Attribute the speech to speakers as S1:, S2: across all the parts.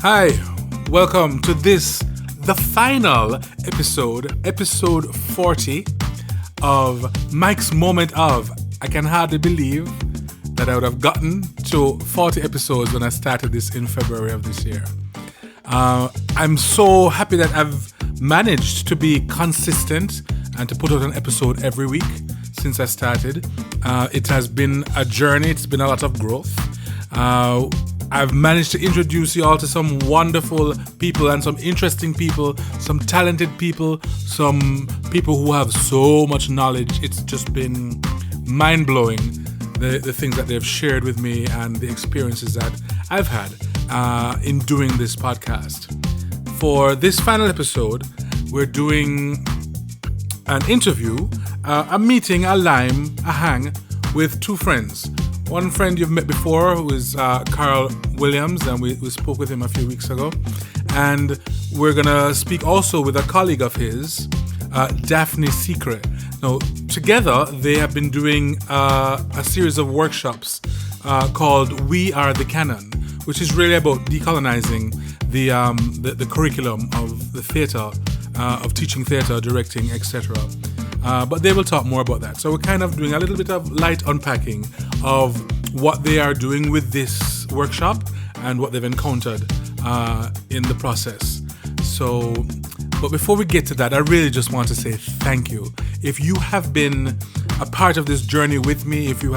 S1: Hi, welcome to the final episode 40 of Mike's Moment of. I can hardly believe that I would have gotten to 40 episodes when I started this in February of this year. I'm so happy that I've managed to be consistent and to put out an episode every week since I started. It has been a journey. It's been a lot of growth. I've managed to introduce you all to some wonderful people and some interesting people, some talented people, some people who have so much knowledge. It's just been mind-blowing, the things that they've shared with me and the experiences that I've had in doing this podcast. For this final episode, we're doing an interview, a meeting, a lime, a hang with two friends. One friend you've met before, who is Karl Williams, and we spoke with him a few weeks ago. And we're going to speak also with a colleague of his, Daphnie Sicre. Now, together, they have been doing a series of workshops called We Are the Canon, which is really about decolonizing the curriculum of the theatre, of teaching theatre, directing, etc. But they will talk more about that. So we're kind of doing a little bit of light unpacking of what they are doing with this workshop and what they've encountered in the process. So, but before we get to that, I really just want to say thank you. If you have been a part of this journey with me, if you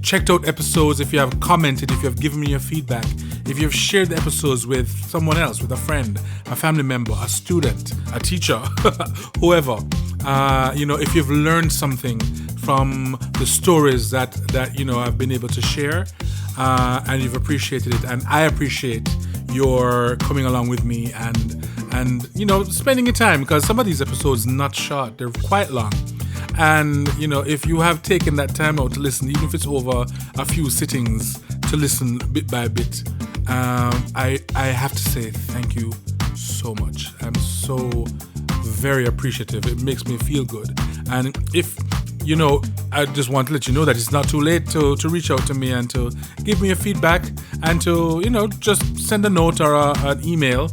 S1: checked out episodes, if you have commented, if you have given me your feedback, if you've shared the episodes with someone else, with a friend, a family member, a student, a teacher, whoever, if you've learned something from the stories that I've been able to share, and you've appreciated it, and I appreciate your coming along with me and spending your time, because some of these episodes not short, they're quite long. And if you have taken that time out to listen, even if it's over a few sittings, to listen bit by bit, I have to say thank you so much. I'm so very appreciative. It makes me feel good. And if I just want to let you know that it's not too late to reach out to me and to give me a feedback and to just send a note or an email.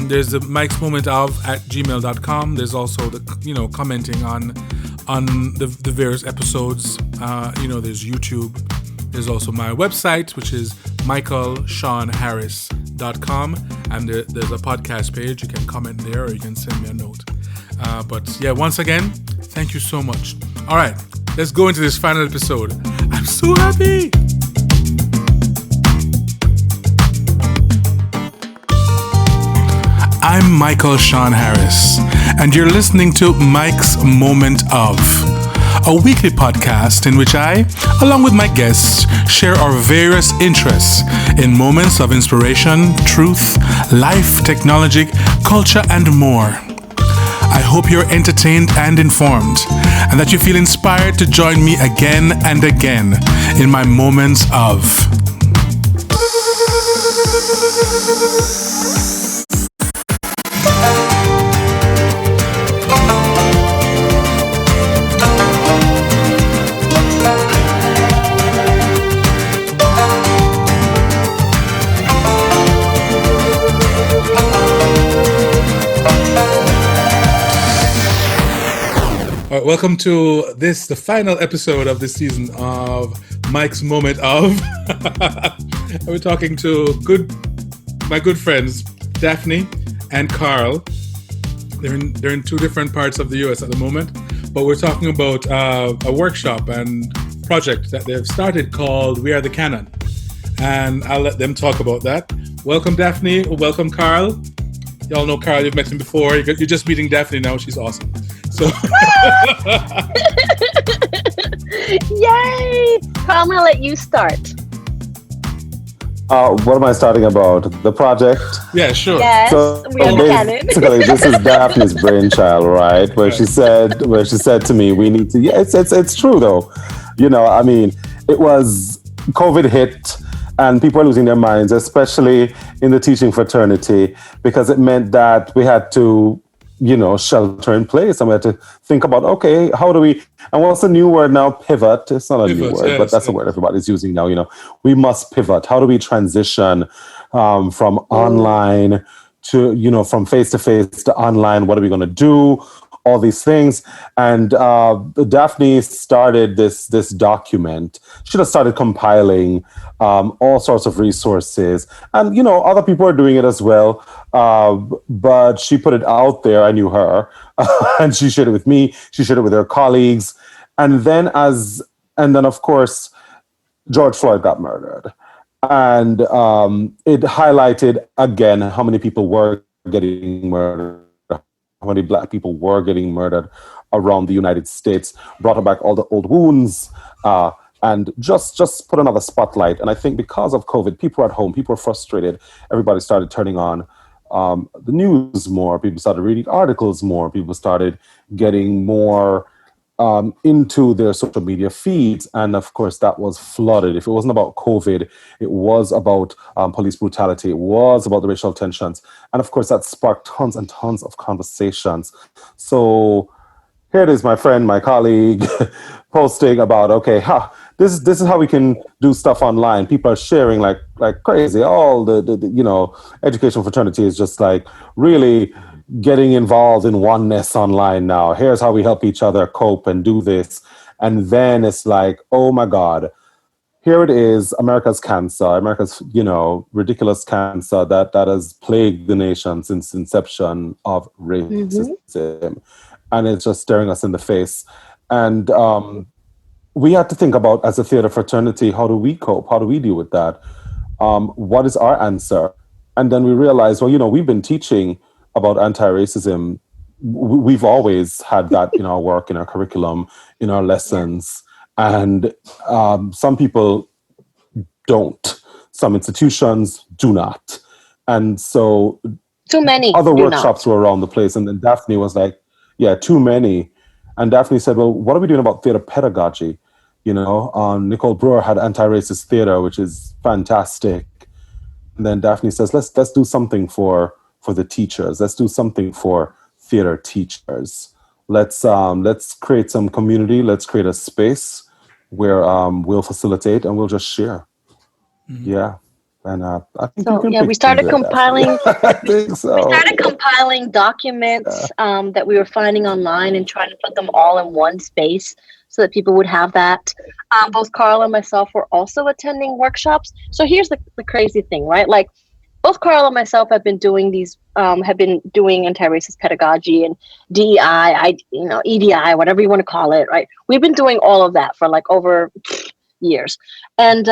S1: There's the Mike's Moment of @gmail.com. There's also the commenting on the various episodes. There's YouTube. There's also my website, which is michaelseanharris.com, and there's a podcast page. You can comment there, or you can send me a note. But yeah, once again, thank you so much. All right, let's go into this final episode. I'm so happy. I'm Michael Sean Harris, and you're listening to Mike's Moment of, a weekly podcast in which I, along with my guests, share our various interests in moments of inspiration, truth, life, technology, culture, and more. I hope you're entertained and informed, and that you feel inspired to join me again and again in my moments of. All right, welcome to the final episode of this season of Mike's Moment of. We're talking to my good friends, Daphnie and Karl. They're in two different parts of the US at the moment, but we're talking about a workshop and project that they've started called We Are the Canon. And I'll let them talk about that. Welcome, Daphnie. Welcome, Karl. Y'all know Karl, you've met him before. You're just meeting Daphnie now. She's awesome. So.
S2: Yay! Karl, I'm going to let you start.
S3: What am I starting about? The project?
S1: Yeah, sure.
S2: Yes,
S3: so
S2: We Are the Canon.
S3: Basically, this is Daphne's brainchild, right? Where she said to me, we need to. Yeah, it's true though. It was COVID hit, and people were losing their minds, especially in the teaching fraternity, because it meant that we had to shelter in place. And we had to think about, okay, how do we, and what's the new word now? Pivot. It's not a new word, but that's a word everybody's using now. We must pivot. How do we transition from online to, from face-to-face to online? What are we going to do? All these things. And Daphne started this document. She just started compiling all sorts of resources. And, other people are doing it as well. But she put it out there. I knew her. And she shared it with me. She shared it with her colleagues. And then of course, George Floyd got murdered. And it highlighted again how many people were getting murdered, how many Black people were getting murdered around the United States, brought back all the old wounds, and just put another spotlight. And I think because of COVID, people were at home, people were frustrated. Everybody started turning on the news more. People started reading articles more. People started getting more into their social media feeds. And of course, that was flooded. If it wasn't about COVID, it was about police brutality. It was about the racial tensions. And of course, that sparked tons and tons of conversations. So here it is, my friend, my colleague, posting about, okay, this is how we can do stuff online. People are sharing like crazy. All the educational fraternity is just like really getting involved in oneness online now. Here's how we help each other cope and do this. And then it's like, oh my God, here it is, America's cancer, America's, ridiculous cancer that has plagued the nation since inception of racism. Mm-hmm. And it's just staring us in the face. And we had to think about, as a theater fraternity, how do we cope? How do we deal with that? What is our answer? And then we realized, well, we've been teaching about anti-racism. We've always had that in our work, in our curriculum, in our lessons. And some people don't. Some institutions do not. And so
S2: too many
S3: other workshops were around the place. And then Daphne was like, yeah, too many. And Daphne said, well, what are we doing about theater pedagogy? Nicole Brewer had anti-racist theater, which is fantastic. And then Daphne says, let's do something for the teachers. Let's do something for theater teachers. Let's create some community. Let's create a space where we'll facilitate and we'll just share. Mm-hmm. Yeah. And I think
S2: we started compiling. I think so. We started compiling documents that we were finding online and trying to put them all in one space so that people would have that. Both Karl and myself were also attending workshops. So here's the crazy thing, right? Like, both Karl and myself have been doing anti-racist pedagogy and DEI, EDI, whatever you want to call it, right? We've been doing all of that for like over years. And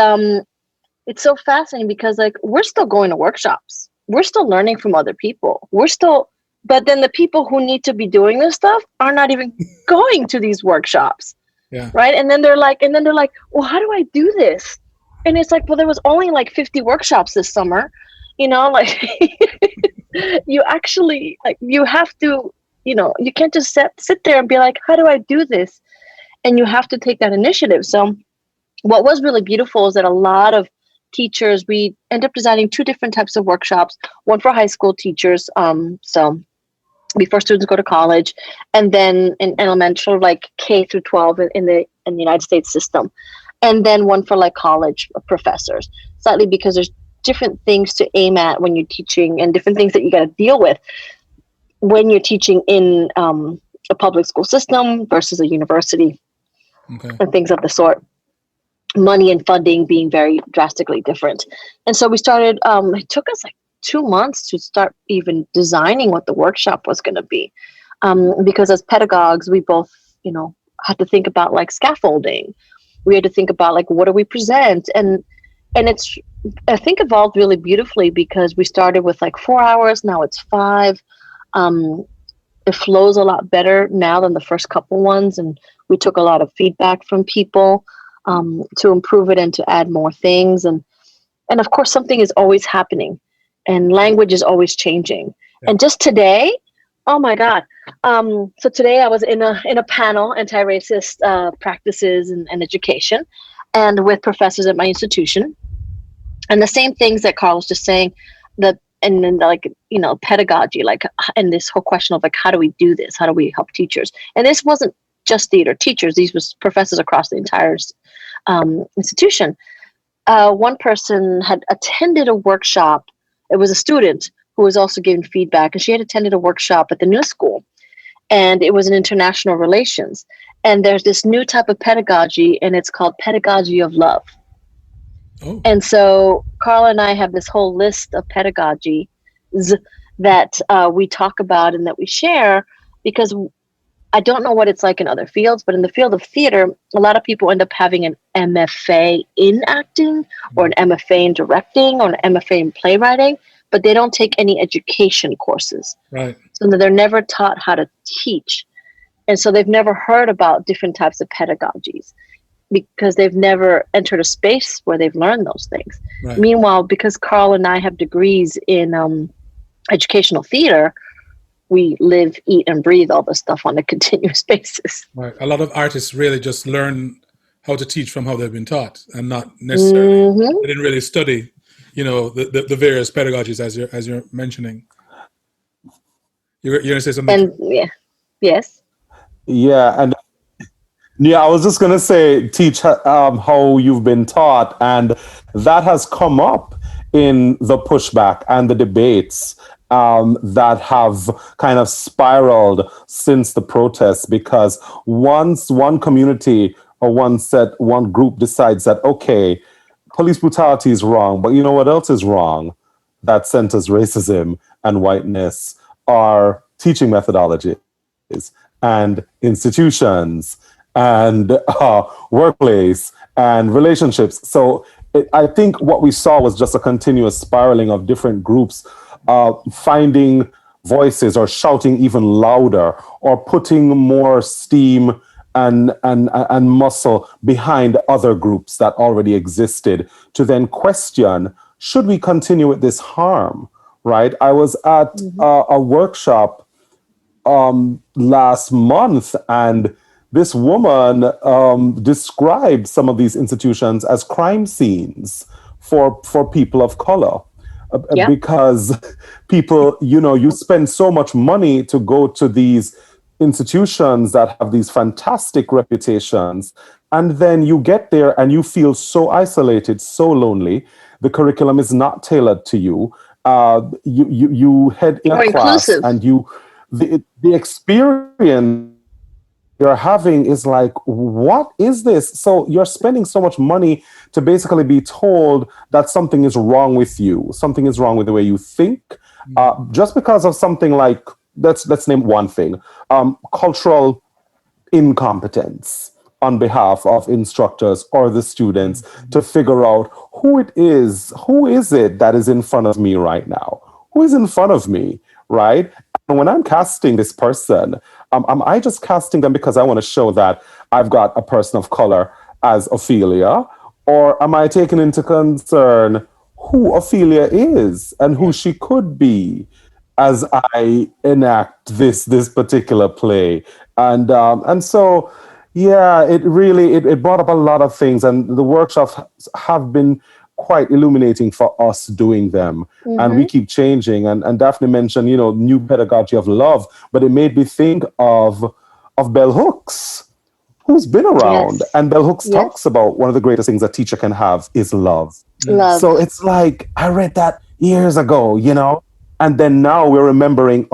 S2: it's so fascinating because like we're still going to workshops. We're still learning from other people. But then the people who need to be doing this stuff are not even going to these workshops. Yeah. Right. And then they're like, well, how do I do this? And it's like, well, there was only like 50 workshops this summer. Like you actually, like, you have to, you can't just sit there and be like, how do I do this? And you have to take that initiative. So what was really beautiful is that a lot of teachers, we end up designing 2 different types of workshops, one for high school teachers. So before students go to college, and then in elementary, like K through 12 in the United States system. And then one for like college professors, slightly because there's different things to aim at when you're teaching and different things that you got to deal with when you're teaching in a public school system versus a university. Okay. And things of the sort. Money and funding being very drastically different. And so we started, it took us like 2 months to start even designing what the workshop was going to be. Because as pedagogues, we both, had to think about like scaffolding. We had to think about like, what do we present? And it's, I think, evolved really beautifully because we started with like 4 hours. Now it's 5. It flows a lot better now than the first couple ones. And we took a lot of feedback from people to improve it and to add more things. And of course, something is always happening and language is always changing. Yeah. And just today, oh my God. So today I was in a panel, anti-racist practices and education, and with professors at my institution. And the same things that Karl was just saying, that and then like, pedagogy, like, and this whole question of like, how do we do this? How do we help teachers? And this wasn't just theater teachers. These was professors across the entire institution. One person had attended a workshop. It was a student who was also giving feedback, and she had attended a workshop at the new school, and it was in international relations. And there's this new type of pedagogy, and it's called pedagogy of love. Oh. And so Karl and I have this whole list of pedagogies that we talk about and that we share, because I don't know what it's like in other fields, but in the field of theater, a lot of people end up having an MFA in acting or an MFA in directing or an MFA in playwriting, but they don't take any education courses.
S1: Right.
S2: So they're never taught how to teach. And so they've never heard about different types of pedagogies because they've never entered a space where they've learned those things. Right. Meanwhile, because Karl and I have degrees in educational theater, we live, eat, and breathe all this stuff on a continuous basis.
S1: Right. A lot of artists really just learn how to teach from how they've been taught, and not necessarily they didn't really study, the various pedagogies as you're mentioning. You're going to say something?
S2: And yes.
S3: Yeah, and I was just going to say, teach how you've been taught, and that has come up in the pushback and the debates that have kind of spiraled since the protests, because once one community or one group decides that, okay, police brutality is wrong, but you know what else is wrong that centers racism and whiteness are teaching methodologies and institutions and workplace and relationships. So I think what we saw was just a continuous spiraling of different groups finding voices or shouting even louder or putting more steam and muscle behind other groups that already existed to then question, should we continue with this harm, right? I was at a workshop last month, and this woman described some of these institutions as crime scenes for people of color. Because people, you spend so much money to go to these institutions that have these fantastic reputations, and then you get there and you feel so isolated, so lonely. The curriculum is not tailored to you. You head in a class, and the experience you're having is like, what is this? So you're spending so much money to basically be told that something is wrong with you, something is wrong with the way you think, just because of something like, let's name one thing, cultural incompetence on behalf of instructors or the students to figure out who is it that is in front of me right now? Who is in front of me, right? And when I'm casting this person, am I just casting them because I want to show that I've got a person of color as Ophelia? Or am I taking into concern who Ophelia is and who she could be as I enact this particular play? And so, yeah, it really, it brought up a lot of things, and the workshops have been quite illuminating for us doing them. And we keep changing. And Daphne mentioned, new pedagogy of love, but it made me think of Bell Hooks, who's been around. Yes. And Bell Hooks talks about one of the greatest things a teacher can have is love. So it's like, I read that years ago, and then now we're remembering,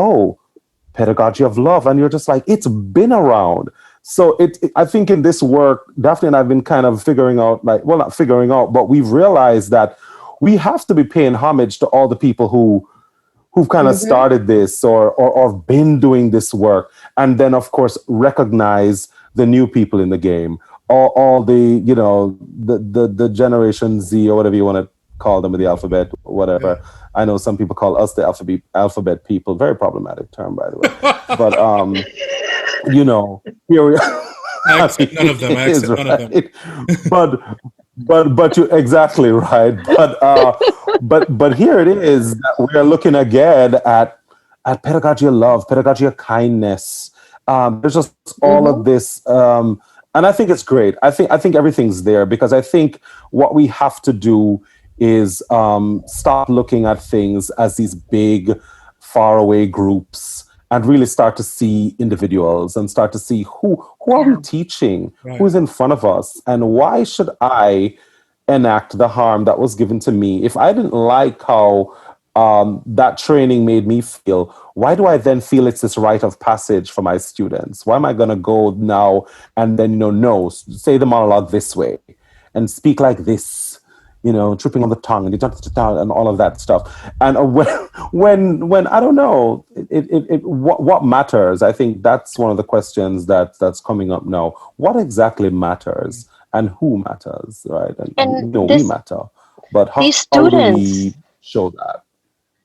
S3: pedagogy of love. And you're just like, it's been around. So I think in this work, Daphne and I have been kind of figuring out, not figuring out, but we've realized that we have to be paying homage to all the people who've kind of started this or been doing this work. And then, of course, recognize the new people in the game, all the, the Generation Z or whatever you want to call them with the alphabet, whatever. Yeah. I know some people call us the alphabet people. Very problematic term, by the way. But, here we are.
S1: I accept none of them.
S3: But you're exactly right. But here it is that we are looking again at pedagogy of love, pedagogy of kindness. There's just all of this, and I think it's great. I think everything's there, because I think what we have to do is stop looking at things as these big, faraway groups and really start to see individuals and start to see who are we teaching, who's in front of us, and why should I enact the harm that was given to me? If I didn't like how that training made me feel, why do I then feel it's this rite of passage for my students? Why am I going to go now and then, no, say the monologue this way and speak like this, tripping on the tongue and all of that stuff. And when I don't know, what matters? I think that's one of the questions that's coming up now. What exactly matters and who matters, right? And we matter, but how do we show that?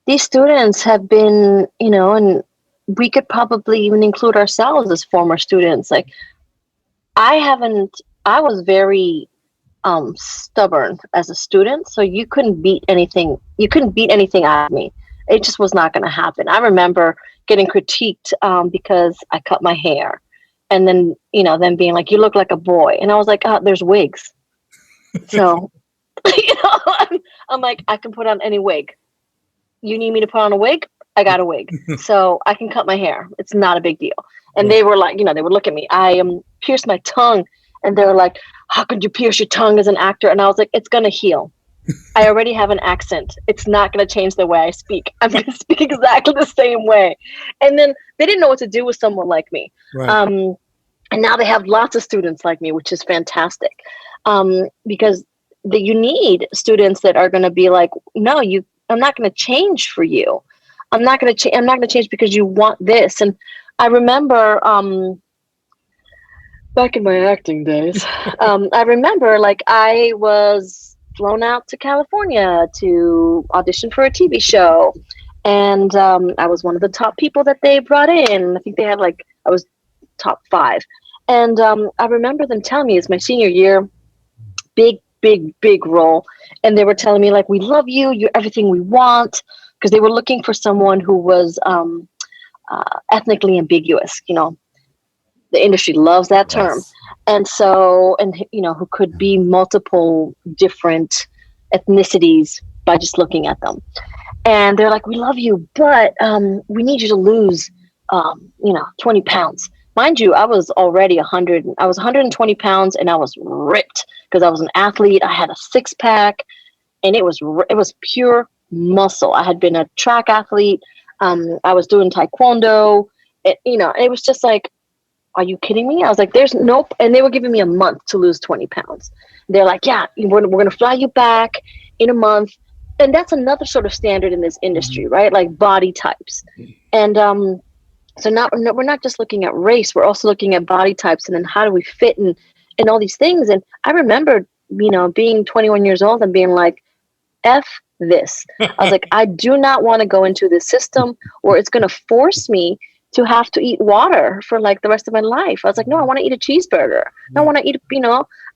S2: These students have been, and we could probably even include ourselves as former students. Like, I was very stubborn as a student, so you couldn't beat anything out of me. It just was not going to happen. I remember getting critiqued because I cut my hair, and then them being like, you look like a boy, and I was like, there's wigs. So I'm like, I can put on any wig. You need me to put on a wig? I got a wig. So I can cut my hair. It's not a big deal. And they were like, they would look at me. I pierced my tongue, and they were like, how could you pierce your tongue as an actor? And I was like, it's going to heal. I already have an accent. It's not going to change the way I speak. I'm going to speak exactly the same way. And then they didn't know what to do with someone like me. Right. And now they have lots of students like me, which is fantastic. Because you need students that are going to be like, no, I'm not going to change for you. I'm not going to change because you want this. And I remember back in my acting days, I remember I was flown out to California to audition for a TV show. And I was one of the top people that they brought in. I think they had I was top 5. And I remember them telling me it's my senior year, big role. And they were telling me we love you. You're everything we want. Because they were looking for someone who was ethnically ambiguous. The industry loves that term. Yes. And so, who could be multiple different ethnicities by just looking at them. And they're like, we love you, but we need you to lose, 20 pounds. Mind you, I was already 120 pounds, and I was ripped because I was an athlete. I had a 6-pack, and it was pure muscle. I had been a track athlete. I was doing taekwondo. It was just like, are you kidding me? I was like, there's nope. And they were giving me a month to lose 20 pounds. They're like, yeah, we're going to fly you back in a month. And that's another sort of standard in this industry, right? Like body types. And so now we're not just looking at race. We're also looking at body types and then how do we fit and all these things. And I remember, being 21 years old and being like, F this. I was like, I do not want to go into this system where it's going to force me to have to eat water for the rest of my life. I was like, no, I want to eat a cheeseburger. I want to eat,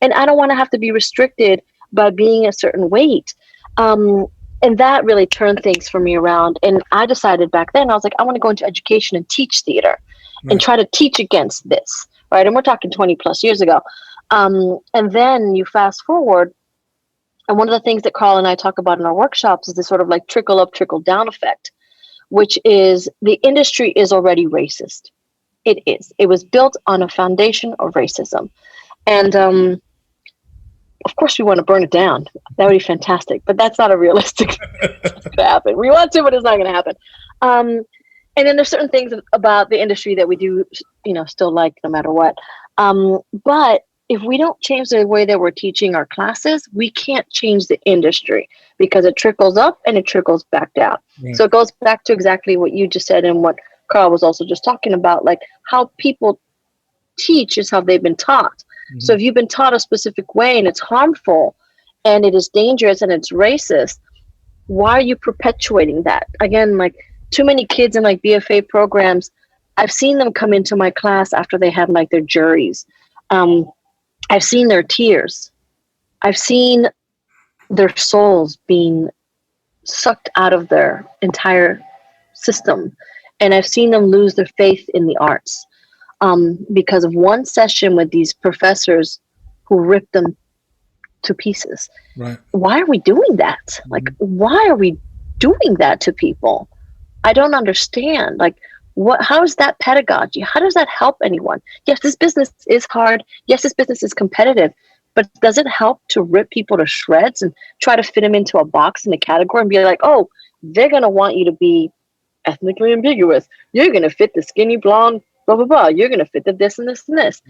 S2: and I don't want to have to be restricted by being a certain weight. And that really turned things for me around. And I decided back then, I was like, I want to go into education and teach theater and try to teach against this. Right. And we're talking 20 plus years ago. And then you fast forward. And one of the things that Karl and I talk about in our workshops is this sort of trickle up, trickle down effect, which is the industry is already racist. It is. It was built on a foundation of racism. And of course, we want to burn it down. That would be fantastic. But that's not a realistic thing to happen. We want to, but it's not going to happen. And then there's certain things about the industry that we do, still like no matter what. But if we don't change the way that we're teaching our classes, we can't change the industry because it trickles up and it trickles back down. Right. So it goes back to exactly what you just said and what Karl was also just talking about, how people teach is how they've been taught. Mm-hmm. So if you've been taught a specific way and it's harmful and it is dangerous and it's racist, why are you perpetuating that? Again, too many kids in BFA programs, I've seen them come into my class after they had their juries. I've seen their tears. I've seen their souls being sucked out of their entire system. And I've seen them lose their faith in the arts because of one session with these professors who ripped them to pieces.
S1: Right.
S2: Why are we doing that? Like, why are we doing that to people? I don't understand. Like, how is that pedagogy? How does that help anyone? Yes, this business is hard. Yes, this business is competitive, but does it help to rip people to shreds and try to fit them into a box in a category and be like, oh, they're going to want you to be ethnically ambiguous. You're going to fit the skinny blonde, blah, blah, blah. You're going to fit the this and this and this.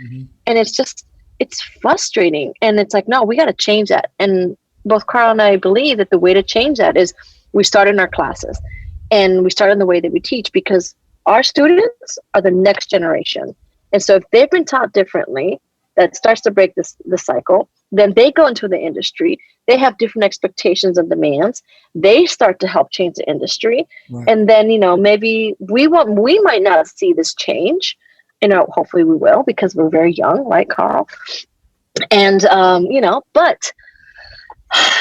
S2: And it's frustrating. And it's like, no, we got to change that. And both Karl and I believe that the way to change that is we start in our classes and we start in the way that we teach, because our students are the next generation. And so if they've been taught differently, that starts to break the cycle. Then they go into the industry. They have different expectations and demands. They start to help change the industry. Right. And then, maybe we might not see this change. Hopefully we will, because we're very young, right, Karl? And, but,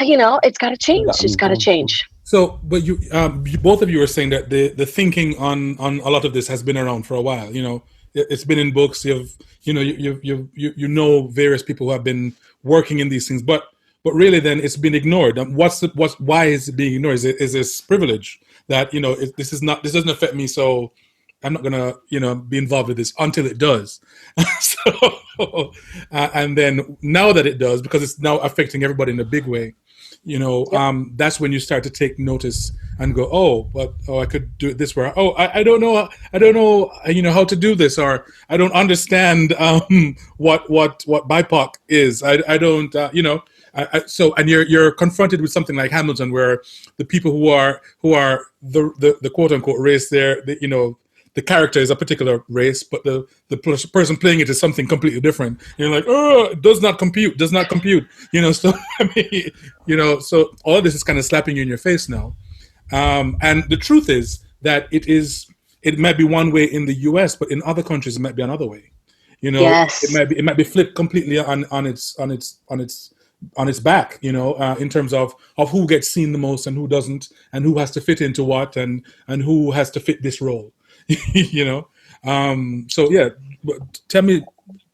S2: it's got to change. It's got to change.
S1: So, but you both of you are saying that the thinking on a lot of this has been around for a while. It's been in books. You know various people who have been working in these things, but really, then it's been ignored. Why is it being ignored? Is this privilege that this doesn't affect me, so I'm not gonna be involved with this until it does. So, and then now that it does, because it's now affecting everybody in a big way. That's when you start to take notice and go, I could do it this way. I don't know, how to do this, or I don't understand what BIPOC is. I don't, so, and you're confronted with something like Hamilton, where the people who are the quote unquote race there, the character is a particular race, but the person playing it is something completely different. And you're like, it does not compute. So so all of this is kind of slapping you in your face now. And the truth is that it might be one way in the US, but in other countries it might be another way.
S2: Yes.
S1: It might be flipped completely on its back, in terms of who gets seen the most and who doesn't, and who has to fit into what, and who has to fit this role. So yeah,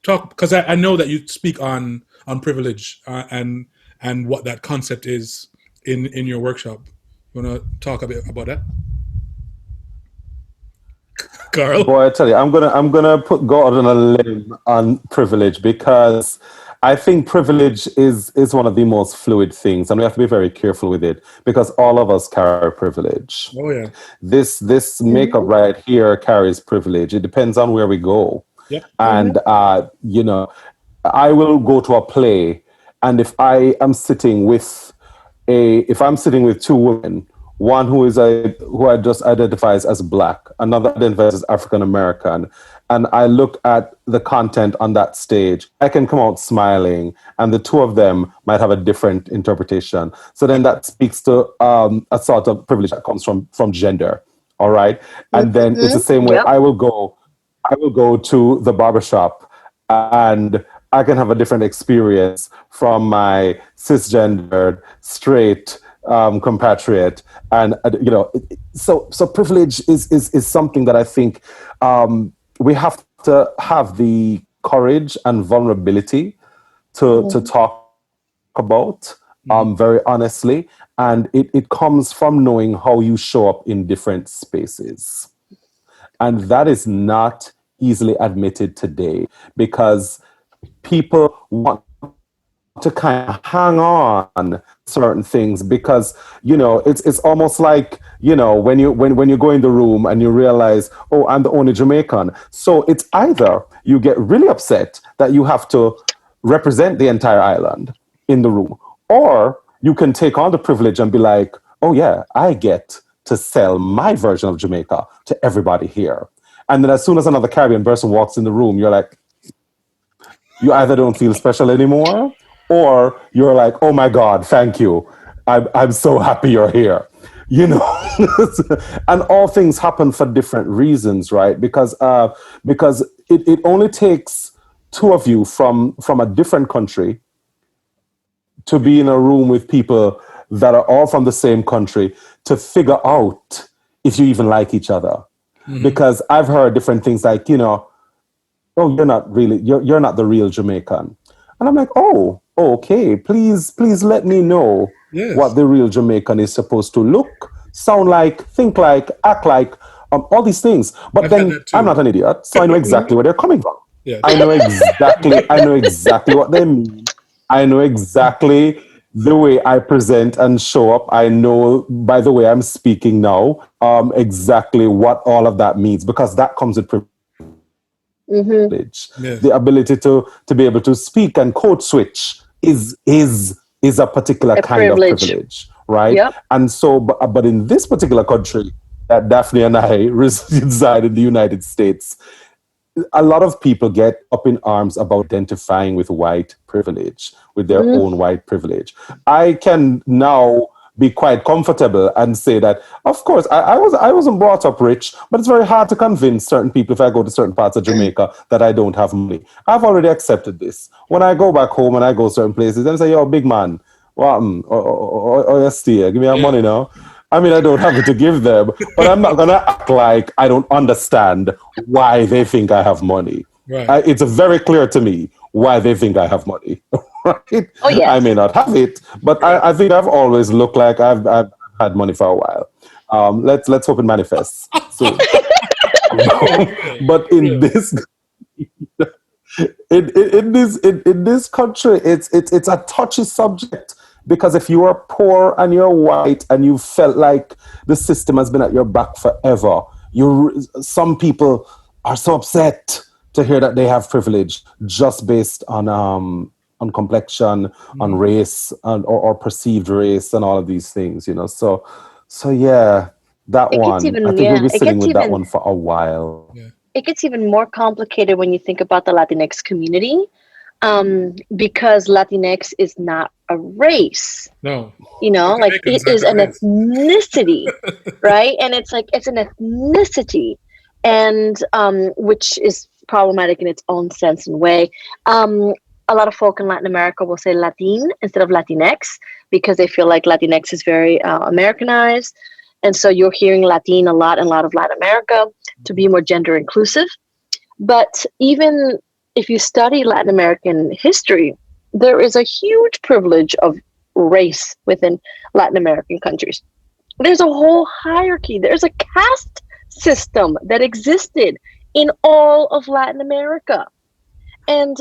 S1: talk, because I know that you speak on privilege and what that concept is in your workshop. You want to talk a bit about that, Karl?
S3: Boy, I tell you, I'm gonna go out on a limb on privilege, because I think privilege is one of the most fluid things, and we have to be very careful with it, because all of us carry privilege.
S1: Oh yeah.
S3: This makeup right here carries privilege. It depends on where we go.
S1: Yeah.
S3: And I will go to a play, and if I'm sitting with two women, one who I just identifies as Black, another identifies as African American, and I look at the content on that stage, I can come out smiling, and the two of them might have a different interpretation. So then that speaks to a sort of privilege that comes from gender. All right. And then it's the same way. Yep. I will go to the barbershop, and I can have a different experience from my cisgendered, straight compatriot. And so privilege is something that I think we have to have the courage and vulnerability to talk about very honestly. And it comes from knowing how you show up in different spaces. And that is not easily admitted today, because people want to kind of hang on certain things, because it's almost like when you go in the room and you realize, oh, I'm the only Jamaican. So it's either you get really upset that you have to represent the entire island in the room, or you can take on the privilege and be like, oh yeah, I get to sell my version of Jamaica to everybody here. And then as soon as another Caribbean person walks in the room, you're like, you either don't feel special anymore, or you're like, oh my God, thank you. I'm so happy you're here. And all things happen for different reasons, right? Because it only takes two of you from a different country to be in a room with people that are all from the same country to figure out if you even like each other. Mm-hmm. Because I've heard different things like, oh, you're not the real Jamaican. And I'm like, oh, okay, please let me know what the real Jamaican is supposed to look, sound like, think like, act like, all these things. But then I'm not an idiot, so I know exactly where they're coming from.
S1: Yeah.
S3: I know exactly what they mean. I know exactly the way I present and show up. I know by the way I'm speaking now, exactly what all of that means, because that comes with privilege. The ability to be able to speak and code switch is a particular kind of privilege, right?
S2: Yep.
S3: And so, but in this particular country that Daphne and I reside in, the United States, a lot of people get up in arms about identifying with white privilege, with their own white privilege. I can now be quite comfortable and say that, of course, I wasn't brought up rich, but it's very hard to convince certain people if I go to certain parts of Jamaica that I don't have money. I've already accepted this. When I go back home and I go certain places and say, yo, big man, what? Or yes, give me your money now. I mean, I don't have it to give them, but I'm not going to act like I don't understand why they think I have money.
S1: Right.
S3: It's very clear to me why they think I have money. Right?
S2: Oh, yes.
S3: I may not have it, but I think I've always looked like I've had money for a while. Let's hope it manifests soon. But in this in this country, it's a touchy subject. Because if you are poor and you're white and you felt like the system has been at your back forever, some people are so upset to hear that they have privilege just based on complexion, on race, or perceived race, and all of these things. So yeah, that one. I think we'll be sitting with that one for a while.
S1: Yeah.
S2: It gets even more complicated when you think about the Latinx community. Because Latinx is not a race.
S1: No.
S2: Like it is an ethnicity, right? And it's an ethnicity, and which is problematic in its own sense and way. A lot of folk in Latin America will say Latin instead of Latinx because they feel like Latinx is very Americanized. And so you're hearing Latin a lot in a lot of Latin America to be more gender inclusive. But even if you study Latin American history, there is a huge privilege of race within Latin American countries. There's a whole hierarchy. There's a caste system that existed in all of Latin America. And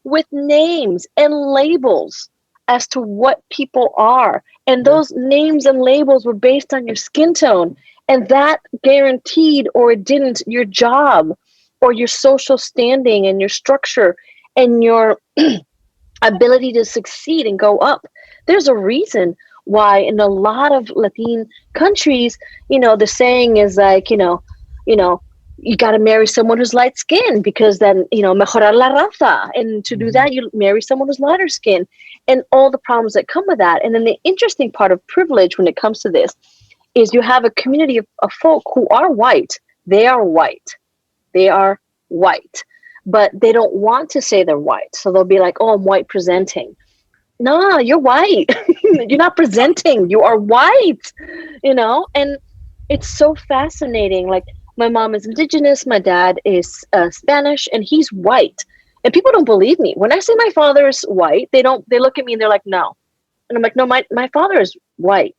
S2: with names and labels as to what people are. And those names and labels were based on your skin tone. And that guaranteed or it didn't your job or your social standing and your structure and your ability to succeed and go up. There's a reason why in a lot of Latin countries, the saying is you got to marry someone who's light skinned because then, mejorar la raza. And to do that, you marry someone who's lighter skinned and all the problems that come with that. And then the interesting part of privilege when it comes to this is you have a community of folk who are white. They are white. They are white, but they don't want to say they're white. So they'll be like, oh, I'm white presenting. No, you're white. You're not presenting. You are white, and it's so fascinating. Like my mom is indigenous. My dad is Spanish and he's white. And people don't believe me. When I say my father is white, they look at me and they're like, no. And I'm like, no, my father is white.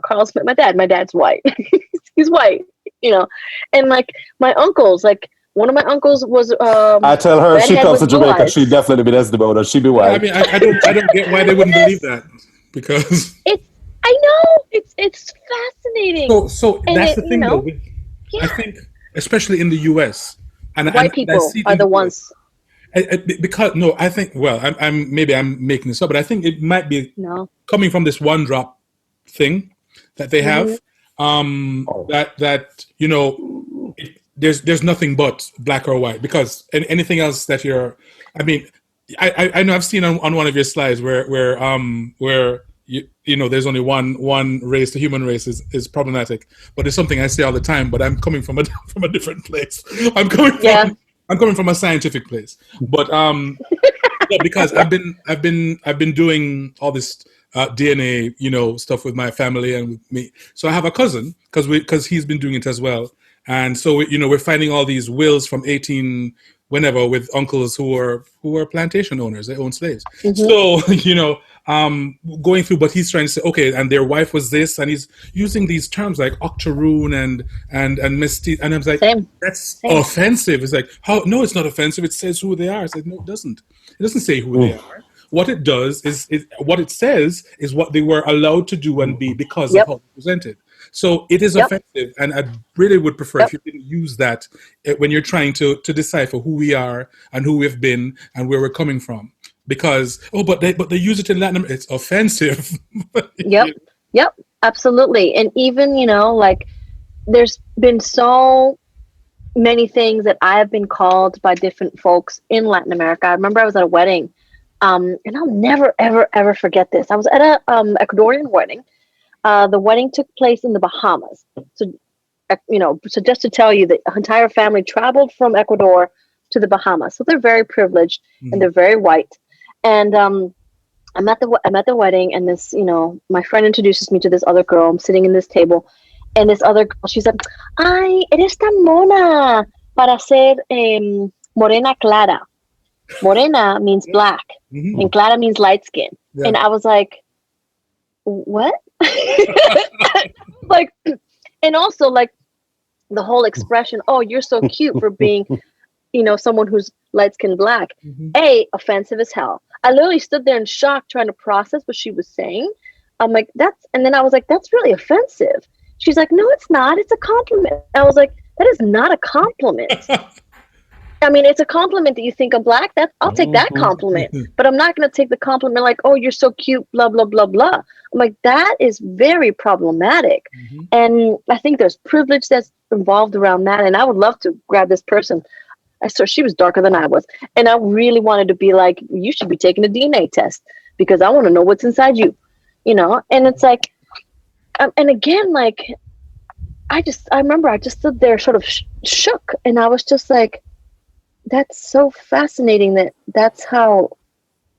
S2: Karl Smith, my dad's white. He's white. And my uncles, one of my uncles was
S3: I tell her if she comes to Jamaica, she'd definitely be Esteban, or she'd be white.
S1: I mean, I don't get why they wouldn't believe that, because
S2: I know it's fascinating.
S1: So that's the thing, though. I think, especially in the U.S., and
S2: white people are the ones.
S1: Because no, I think. Well, I'm making this up, but I think it might be coming from this one drop thing that they have. There's nothing but black or white, because anything else that you're, I know I've seen on one of your slides where there's only one race. The human race is problematic, but it's something I say all the time. But I'm coming from a different place. I'm coming from a scientific place, but because I've been doing all this DNA stuff with my family and with me. So I have a cousin because he's been doing it as well. And so we're finding all these wills from whenever with uncles who were plantation owners. They owned slaves.
S2: Mm-hmm.
S1: So, going through, but he's trying to say, okay, and their wife was this, and he's using these terms like octoroon and mestiz, and I was like, that's offensive. It's like, how? No, it's not offensive. It says who they are. It's like, no, it doesn't. It doesn't say who they are. What it does is what it says is what they were allowed to do and be because of how they presented. So it is offensive, and I really would prefer if you didn't use that when you're trying to decipher who we are and who we've been and where we're coming from. Because but they use it in Latin America. It's offensive.
S2: Yep, absolutely. And even like there's been so many things that I have been called by different folks in Latin America. I remember I was at a wedding, and I'll never ever ever forget this. I was at a Ecuadorian wedding. The wedding took place in the Bahamas. So just to tell you, the entire family traveled from Ecuador to the Bahamas. So they're very privileged and they're very white. And I'm at the wedding, and this, my friend introduces me to this other girl. I'm sitting in this table, and this other girl, she said, "Ay, eres tan mona para ser morena clara." Morena means black, and clara means light skin. Yeah. And I was like, what? Like, and also like the whole expression, "Oh, you're so cute for being, someone who's light-skinned black." Offensive as hell. I literally stood there in shock trying to process what she was saying. I'm like, and then I was like, that's really offensive. She's like, no, it's not. It's a compliment. I was like, that is not a compliment. I mean, it's a compliment that you think I'm black. I'll take that compliment, but I'm not going to take the compliment like, "Oh, you're so cute, blah, blah, blah, blah." I'm like, that is very problematic. And I think there's privilege that's involved around that. And I would love to grab this person. I saw she was darker than I was. And I really wanted to be like, you should be taking a DNA test because I want to know what's inside you, and it's like, and again, like, I remember I just stood there sort of shook, and I was just like, that's so fascinating that's how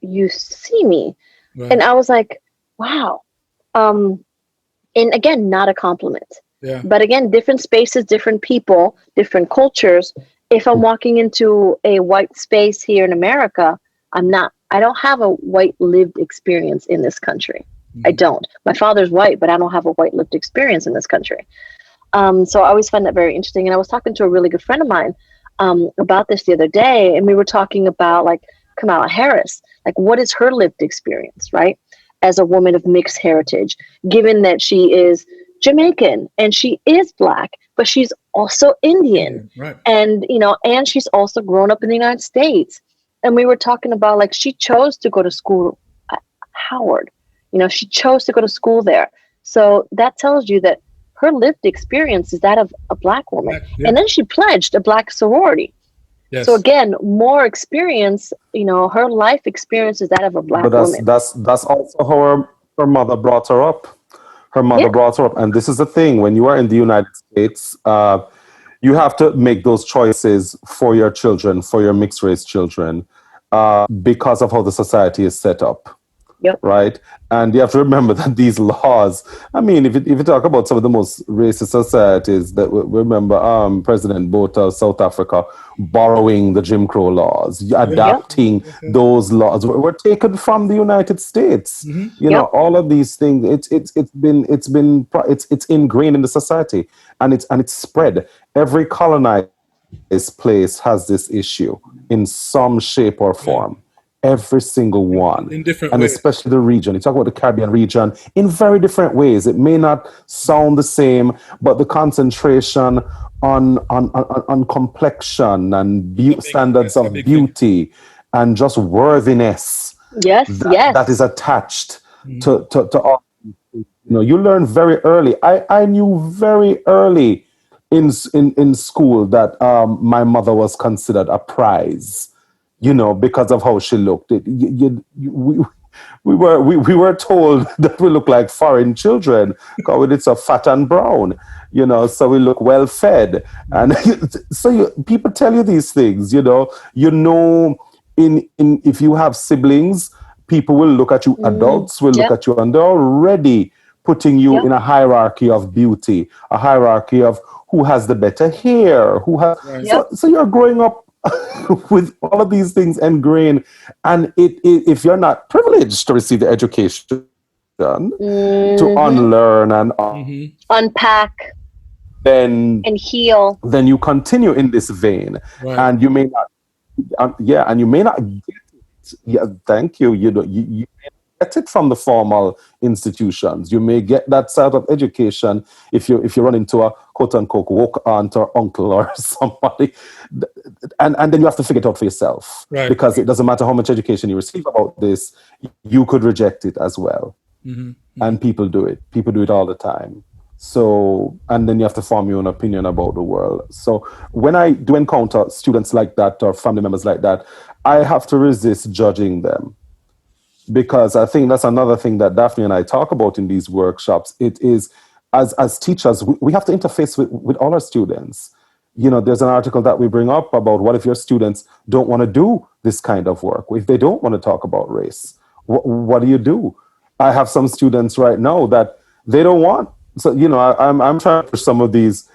S2: you see me. Right. And I was like, wow. And again, not a compliment. Yeah. But again, different spaces, different people, different cultures. If I'm walking into a white space here in America, I don't have a white lived experience in this country. I don't. My father's white, but I don't have a white lived experience in this country. So I always find that very interesting. And I was talking to a really good friend of mine about this the other day, and we were talking about like Kamala Harris, like what is her lived experience, right? As a woman of mixed heritage, given that she is Jamaican and she is black, but she's also Indian, right? And and she's also grown up in the United States. And we were talking about like she chose to go to school at Howard. She chose to go to school there. So that tells you that her lived experience is that of a black woman. Yeah. And then she pledged a black sorority. Yes. So again, more experience, her life experience is that of a black woman.
S3: That's also how her mother brought her up. Her mother brought her up. And this is the thing, when you are in the United States, you have to make those choices for your children, for your mixed race children, because of how the society is set up. Yep. Right. And you have to remember that these laws, I mean, if you talk about some of the most racist societies, that remember President Botha of South Africa borrowing the Jim Crow laws, adapting those laws were taken from the United States. All of these things, it's ingrained in the society, and it's spread. Every colonized place has this issue in some shape or form. Every single one, in different ways. Especially the region. You talk about the Caribbean region in very different ways. It may not sound the same, but the concentration on complexion and standards of beauty and just worthiness. That is attached to all. You learn very early. I knew very early in school that my mother was considered a prize. Because of how she looked. We were told that we look like foreign children because it's so fat and brown, so we look well fed. And so people tell you these things, if you have siblings, people will look at you, adults will look at you, and they're already putting you in a hierarchy of beauty, a hierarchy of who has the better hair, so you're growing up with all of these things ingrained. And if you're not privileged to receive the education, to unlearn and
S2: unpack,
S3: then
S2: and heal,
S3: then you continue in this vein, and you may not, and you may not get it. Yeah, thank you. You may get it from the formal institutions. You may get that sort of education if you run into a quote unquote woke aunt or uncle or somebody, and then you have to figure it out for yourself, because it doesn't matter how much education you receive about this, you could reject it as well. And people do it. People do it all the time. So, and then you have to form your own opinion about the world. So when I do encounter students like that or family members like that, I have to resist judging them, because I think that's another thing that Daphne and I talk about in these workshops. It is, as teachers, we have to interface with all our students. You know, there's an article that we bring up about what if your students don't want to do this kind of work? If they don't want to talk about race, what do you do? I have some students right now that they don't want. So, you know, I'm trying to push some of these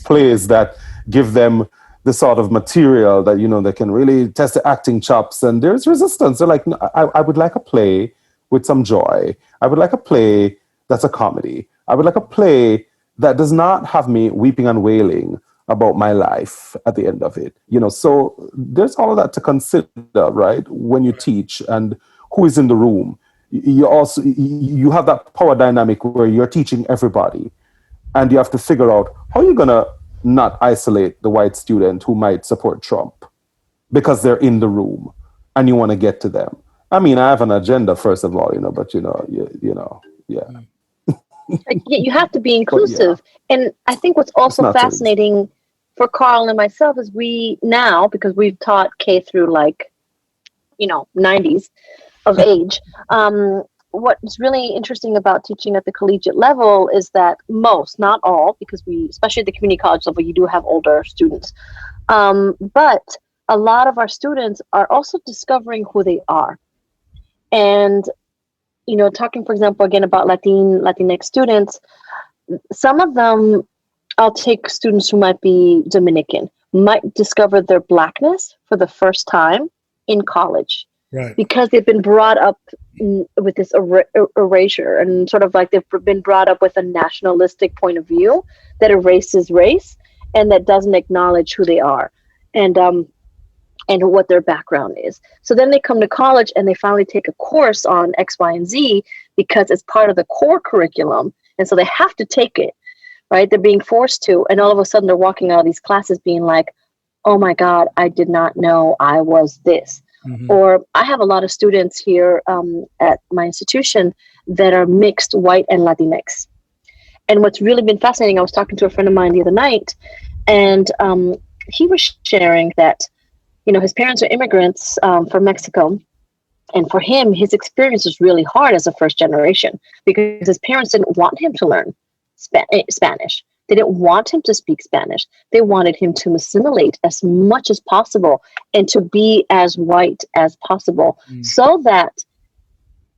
S3: plays that give them the sort of material that, you know, they can really test the acting chops, and there's resistance. They're like, no, I would like a play with some joy. I would like a play that's a comedy. I would like a play that does not have me weeping and wailing about my life at the end of it. You know, so there's all of that to consider, right? When you teach and who is in the room. You have that power dynamic where you're teaching everybody, and you have to figure out how you're going to not isolate the white student who might support Trump because they're in the room and you want to get to them. I mean, I have an agenda, first of all, you know, but you know, yeah.
S2: You have to be inclusive. And I think what's also fascinating for Karl and myself is we now, because we've taught K through 90s of age. What's really interesting about teaching at the collegiate level is that most, not all, because especially at the community college level, you do have older students. But a lot of our students are also discovering who they are. And, you know, talking, for example, again about Latinx students, some of them, I'll take students who might be Dominican, might discover their Blackness for the first time in college.
S1: Right.
S2: Because they've been brought up with this erasure, and sort of like they've been brought up with a nationalistic point of view that erases race and that doesn't acknowledge who they are and what their background is. So then they come to college and they finally take a course on X, Y, and Z because it's part of the core curriculum. And so they have to take it, right? They're being forced to. And all of a sudden they're walking out of these classes being like, oh my God, I did not know I was this. Mm-hmm. Or I have a lot of students here at my institution that are mixed white and Latinx. And what's really been fascinating, I was talking to a friend of mine the other night, and he was sharing that, you know, his parents are immigrants from Mexico. And for him, his experience was really hard as a first generation because his parents didn't want him to learn Spanish. They didn't want him to speak Spanish. They wanted him to assimilate as much as possible and to be as white as possible so that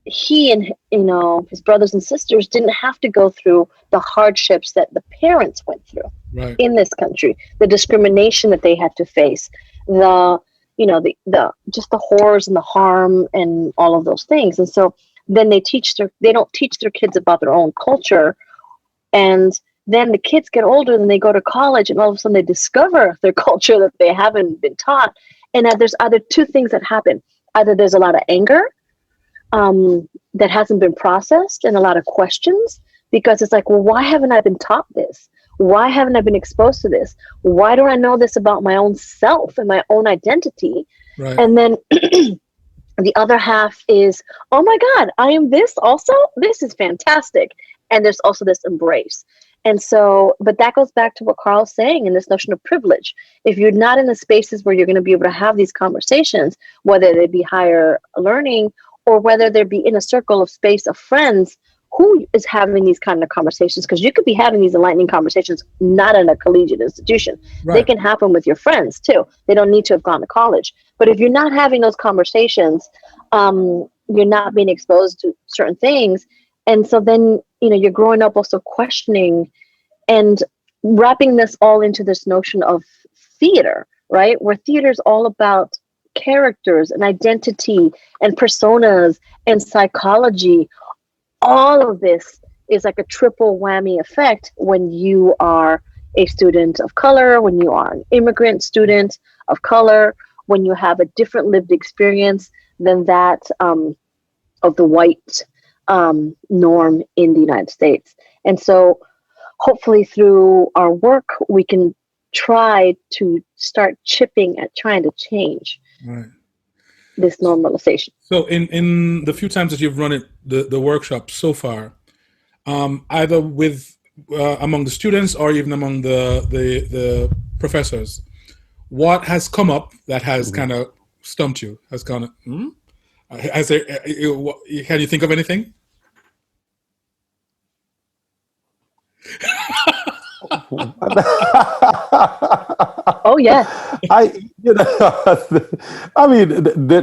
S2: he and, you know, his brothers and sisters didn't have to go through the hardships that the parents went through in this country, the discrimination that they had to face, the just the horrors and the harm and all of those things. And so then they don't teach their kids about their own culture. And then the kids get older and they go to college and all of a sudden they discover their culture that they haven't been taught. And there's either two things that happen. Either there's a lot of anger that hasn't been processed and a lot of questions because it's like, well, why haven't I been taught this? Why haven't I been exposed to this? Why don't I know this about my own self and my own identity? Right. And then the other half is, oh my God, I am this also? This is fantastic. And there's also this embrace. And so, but that goes back to what Karl's saying in this notion of privilege. If you're not in the spaces where you're going to be able to have these conversations, whether they be higher learning or whether they be in a circle of space of friends, who is having these kind of conversations? Because you could be having these enlightening conversations not in a collegiate institution. Right. They can happen with your friends too. They don't need to have gone to college. But if you're not having those conversations, you're not being exposed to certain things. And so then, you know, you're growing up also questioning and wrapping this all into this notion of theater, right? Where theater is all about characters and identity and personas and psychology. All of this is like a triple whammy effect when you are a student of color, when you are an immigrant student of color, when you have a different lived experience than that of the white norm in the United States. And so hopefully through our work, we can try to start chipping at trying to change this normalization.
S1: So in the few times that you've run it, the workshop so far, either with among the students or even among the professors, what has come up that has kind of stumped you? Has gone, has there, can you think of anything?
S2: Oh yeah.
S3: I mean,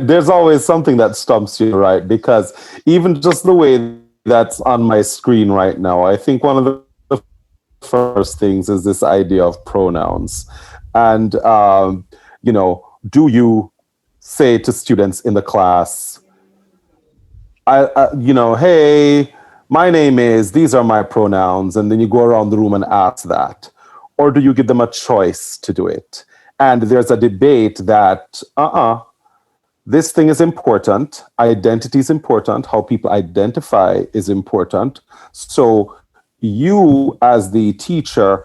S3: there's always something that stumps you, right? Because even just the way that's on my screen right now, I think one of the first things is this idea of pronouns. And, do you say to students in the class, hey, my name is, these are my pronouns, and then you go around the room and ask that? Or do you give them a choice to do it? And there's a debate that, this thing is important, identity is important, how people identify is important. So you, as the teacher,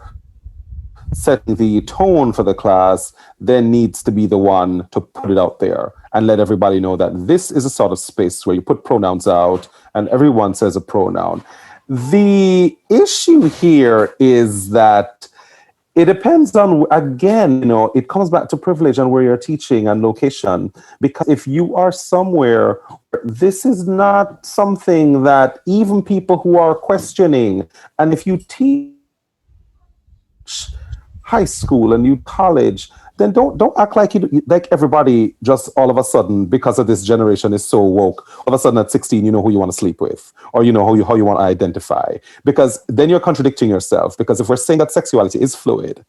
S3: setting the tone for the class, then needs to be the one to put it out there and let everybody know that this is a sort of space where you put pronouns out and everyone says a pronoun. The issue here is that it depends on, again, it comes back to privilege and where you're teaching and location. Because if you are somewhere, this is not something that even people who are questioning, and if you teach high school and you college, then don't act like like everybody just all of a sudden, because of this generation is so woke, all of a sudden at 16 you know who you want to sleep with, or you know how you want to identify, because then you're contradicting yourself. Because if we're saying that sexuality is fluid,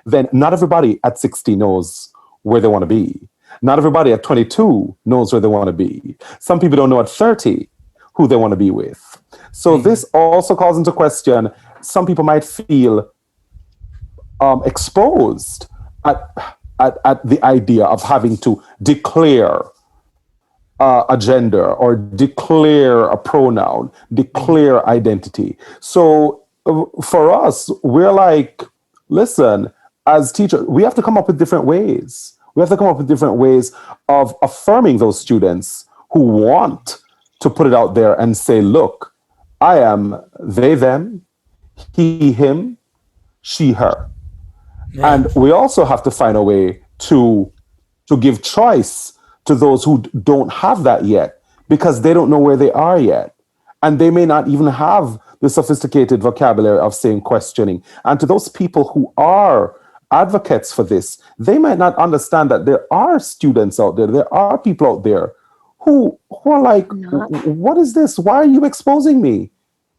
S3: then not everybody at 60 knows where they want to be. Not everybody at 22 knows where they want to be. Some people don't know at 30 who they want to be with. So this also calls into question, some people might feel exposed at the idea of having to declare a gender or declare a pronoun, declare identity. So for us, we're like, listen, as teachers, we have to come up with different ways. We have to come up with different ways of affirming those students who want to put it out there and say, look, I am they, them, he, him, she, her. Right. And we also have to find a way to give choice to those who don't have that yet, because they don't know where they are yet. And they may not even have the sophisticated vocabulary of saying questioning. And to those people who are advocates for this, they might not understand that there are students out there, there are people out there who are like, what is this? Why are you exposing me?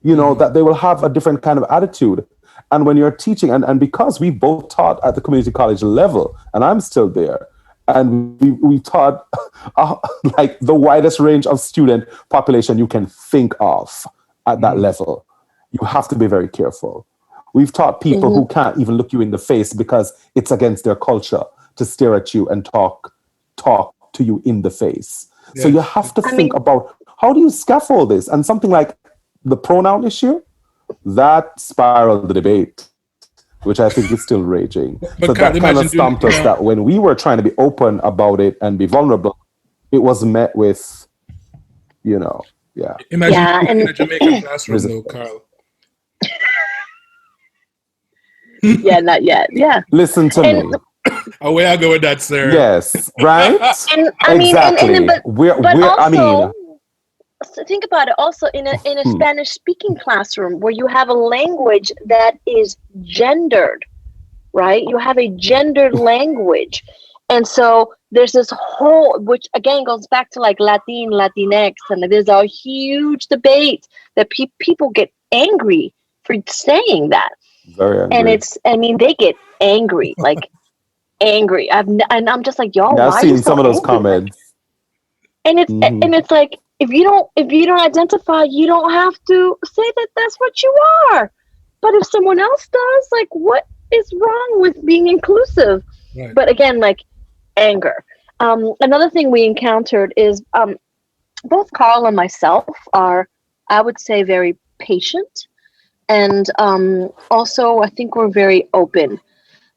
S3: That they will have a different kind of attitude. And when you're teaching, and because we both taught at the community college level, and I'm still there, and we taught like the widest range of student population you can think of at that level, you have to be very careful. We've taught people who can't even look you in the face because it's against their culture to stare at you and talk to you in the face. Yes. So you have to think about, how do you scaffold this? And something like the pronoun issue, that spiraled the debate, which I think is still raging. But so that kind of stumped us that when we were trying to be open about it and be vulnerable, it was met with,
S1: Imagine in a Jamaican classroom, though, Karl.
S2: Yeah, not yet. Yeah.
S3: Listen to me.
S1: Away I go with that, sir.
S3: Yes, right?
S2: And
S3: exactly.
S2: So think about it also in a Spanish speaking classroom where you have a language that is gendered, right? You have a gendered language. And so there's this whole, which again goes back to like Latinx, and there's a huge debate that people get angry for saying that.
S3: Very angry.
S2: And they get angry. Like angry. And I'm just like, y'all,
S3: Yeah,
S2: why
S3: I've
S2: are you
S3: seen
S2: so
S3: some of those
S2: angry?
S3: comments.
S2: And it's like, if you don't identify, you don't have to say that that's what you are. But if someone else does, like, what is wrong with being inclusive?
S1: Right.
S2: But again, like, anger. Another thing we encountered is both Karl and myself are, I would say, very patient. And also, I think we're very open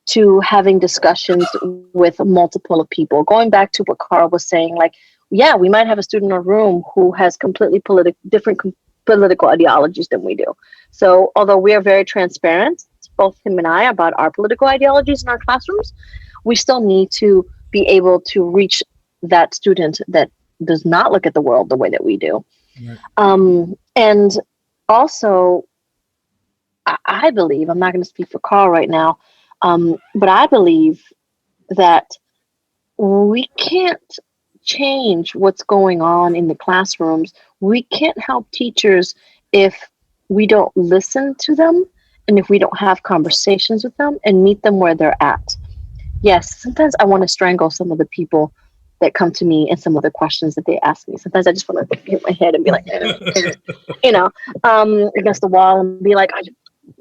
S2: to having discussions with multiple of people. Going back to what Karl was saying, like, yeah, we might have a student in a room who has completely different political ideologies than we do. So although we are very transparent, both him and I, about our political ideologies in our classrooms, we still need to be able to reach that student that does not look at the world the way that we do.
S1: Right.
S2: And also, I believe, I'm not going to speak for Karl right now, but I believe that we can't change what's going on in the classrooms. We can't help teachers if we don't listen to them and if we don't have conversations with them and meet them where they're at. Yes, sometimes I want to strangle some of the people that come to me and some of the questions that they ask me. Sometimes I just want to hit my head and be like, against the wall and be like, are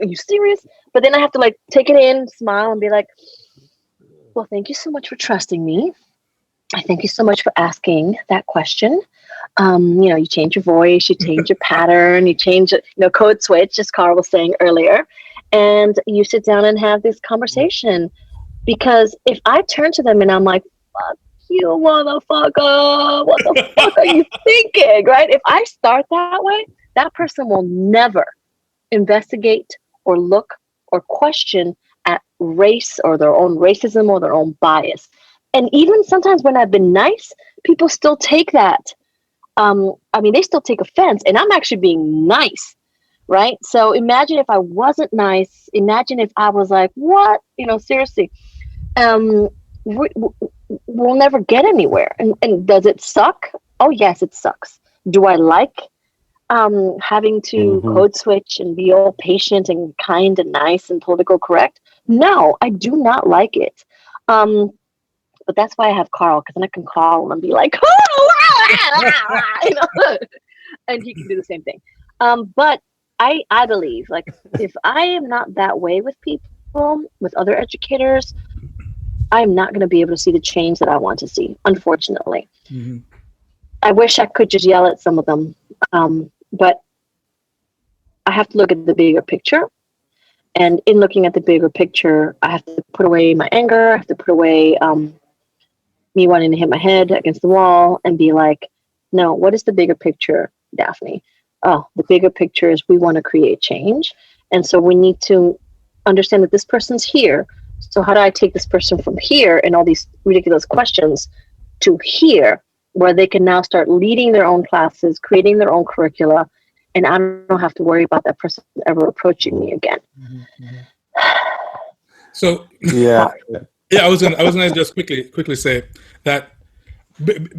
S2: you serious? But then I have to like take it in, smile, and be like, well, thank you so much for trusting me. I thank you so much for asking that question. You change your voice, you change your pattern, you change, code switch, as Karl was saying earlier, and you sit down and have this conversation. Because if I turn to them and I'm like, fuck you, motherfucker, what the fuck are you thinking, right? If I start that way, that person will never investigate or look or question at race or their own racism or their own bias. And even sometimes when I've been nice, people still take that. They still take offense, and I'm actually being nice, right? So imagine if I wasn't nice. Imagine if I was like, what? Seriously. We'll never get anywhere. And does it suck? Oh, yes, it sucks. Do I like having to code switch and be all patient and kind and nice and political correct? No, I do not like it. But that's why I have Karl, because then I can call him and be like, and he can do the same thing. But I believe, like, if I am not that way with people, with other educators, I'm not going to be able to see the change that I want to see, unfortunately.
S1: Mm-hmm.
S2: I wish I could just yell at some of them, but I have to look at the bigger picture. And in looking at the bigger picture, I have to put away my anger. I have to put away me wanting to hit my head against the wall and be like, no, what is the bigger picture, Daphne? Oh, the bigger picture is we want to create change. And so we need to understand that this person's here. So how do I take this person from here and all these ridiculous questions to here, where they can now start leading their own classes, creating their own curricula, and I don't have to worry about that person ever approaching me again.
S1: Mm-hmm. So
S3: yeah,
S1: I was gonna just quickly say that,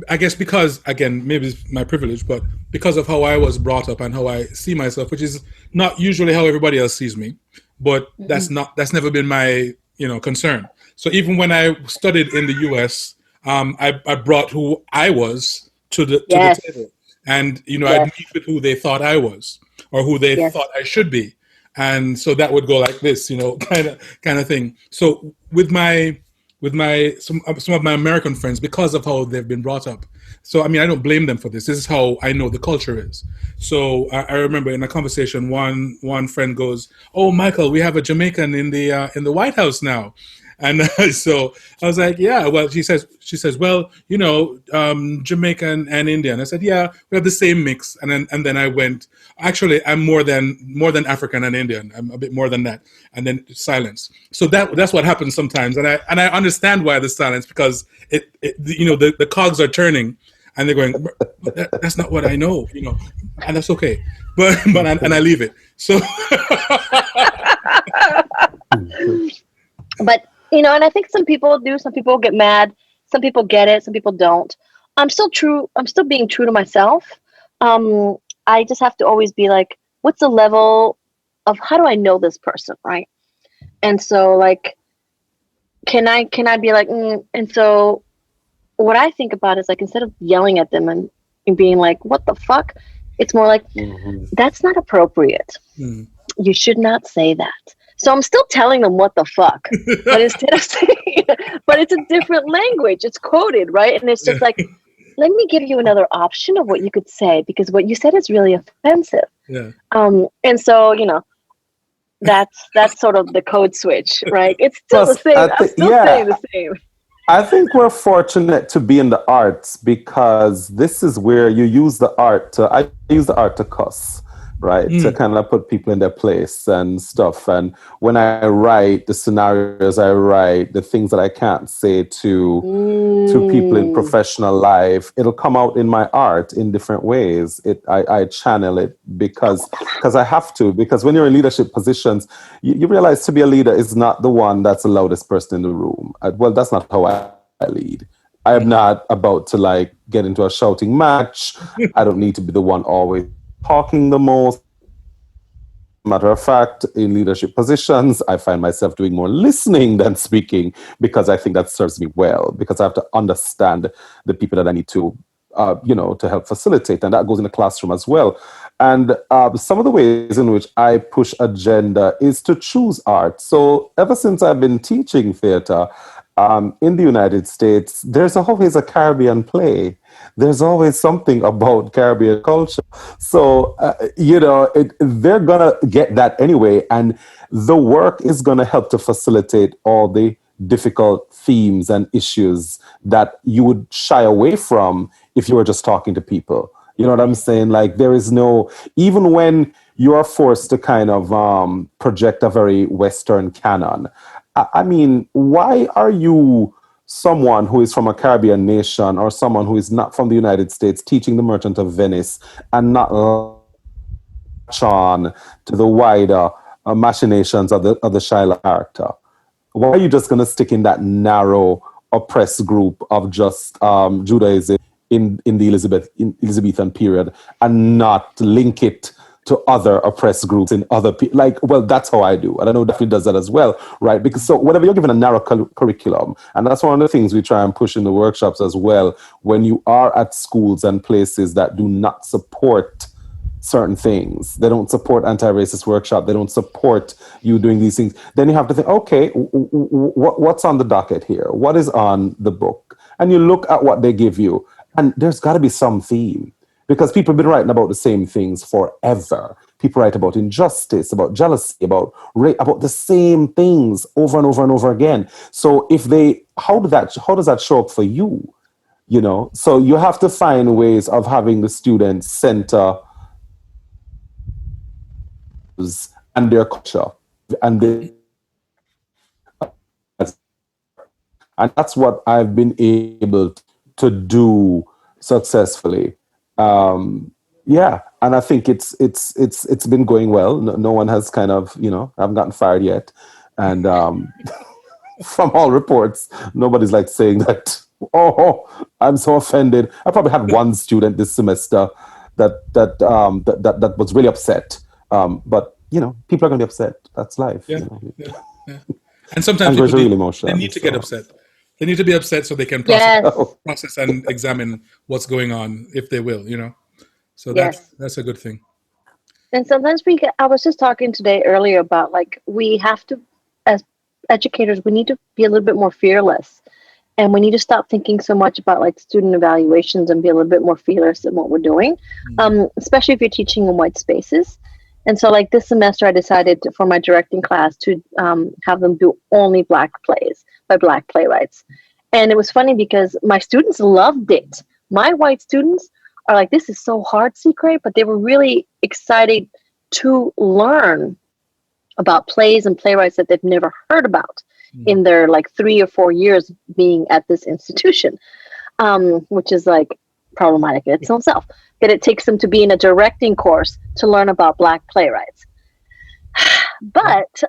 S1: I guess, because, again, maybe it's my privilege, but because of how I was brought up and how I see myself, which is not usually how everybody else sees me, but that's never been my concern. So even when I studied in the US, I brought who I was to the table, and I'd meet with who they thought I was or who they thought I should be, and so that would go like this, kind of thing. So with some of my American friends, because of how they've been brought up. So, I don't blame them for this. This is how I know the culture is. So I remember in a conversation, one friend goes, "Oh, Michael, we have a Jamaican in the White House now." And so I was like, "Yeah." Well, she says, "Well, Jamaican and Indian." I said, "Yeah, we have the same mix." And then I went, "Actually, I'm more than African and Indian. I'm a bit more than that." And then silence. So that's what happens sometimes. And I understand why the silence, because the cogs are turning, and they're going, "That's not what I know," and that's okay. But I leave it. So.
S2: But. And I think some people do. Some people get mad. Some people get it. Some people don't. I'm still being true to myself. I just have to always be like, what's the level of, how do I know this person, right? And so, like, can I be like, and so what I think about is like, instead of yelling at them and being like, what the fuck? It's more like, that's not appropriate. You should not say that. So I'm still telling them what the fuck, but instead of saying, but it's a different language. It's coded, right? And it's just like, let me give you another option of what you could say, because what you said is really offensive.
S1: Yeah.
S2: And so, you know, that's sort of the code switch, right? It's still the same. I'm still saying the same.
S3: I think we're fortunate to be in the arts, because this is where you use the art I use the art to cuss, right? To kind of put people in their place and stuff. And when I write the scenarios, I write the things that I can't say to people in professional life, it'll come out in my art in different ways. I channel it because I have to, because when you're in leadership positions, you realize to be a leader is not the one that's the loudest person in the room. Well, that's not how I lead. I am not about to like get into a shouting match. I don't need to be the one always talking the most. Matter of fact, in leadership positions, I find myself doing more listening than speaking, because I think that serves me well, because I have to understand the people that I need to, to help facilitate. And that goes in the classroom as well. And some of the ways in which I push agenda is to choose art. So ever since I've been teaching theater, in the United States, there's always a Caribbean play. There's always something about Caribbean culture. So, they're going to get that anyway. And the work is going to help to facilitate all the difficult themes and issues that you would shy away from if you were just talking to people. You know what I'm saying? Like, there is no, even when you are forced to kind of project a very Western canon, I mean, why are you someone who is from a Caribbean nation or someone who is not from the United States teaching The Merchant of Venice and not latch on to the wider machinations of the Shyla character? Why are you just going to stick in that narrow, oppressed group of just Judaism in the Elizabethan period and not link it to other oppressed groups in other people? Like, well, that's how I do. And I know Daphne does that as well, right? Because so whenever you're given a narrow curriculum, and that's one of the things we try and push in the workshops as well, when you are at schools and places that do not support certain things, they don't support anti-racist workshop, they don't support you doing these things, then you have to think, okay, what's on the docket here? What is on the book? And you look at what they give you, and there's got to be some theme. Because people have been writing about the same things forever. People write about injustice, about jealousy, about rape, about the same things over and over and over again. So how does that show up for you? You know, so you have to find ways of having the students center and their culture, and that's what I've been able to do successfully. And I think it's been going well. No one has kind of, I haven't gotten fired yet. And from all reports, nobody's like saying that, oh, I'm so offended. I probably had one student this semester that was really upset. But, people are going to be upset. That's life.
S1: Yeah. And sometimes people
S3: really emotional.
S1: They need to get upset. They need to be upset so they can process and examine what's going on, if they will, So that's a good thing.
S2: And sometimes I was just talking today earlier about, like, we have to, as educators, we need to be a little bit more fearless. And we need to stop thinking so much about, like, student evaluations and be a little bit more fearless in what we're doing, especially if you're teaching in white spaces. And so, like, this semester, I decided for my directing class to have them do only Black plays by Black playwrights. And it was funny because my students loved it. My white students are like, this is so hard, Sicre, but they were really excited to learn about plays and playwrights that they've never heard about in their, like, 3 or 4 years being at this institution, which is, like, problematic in its own self, that it takes them to be in a directing course to learn about Black playwrights. But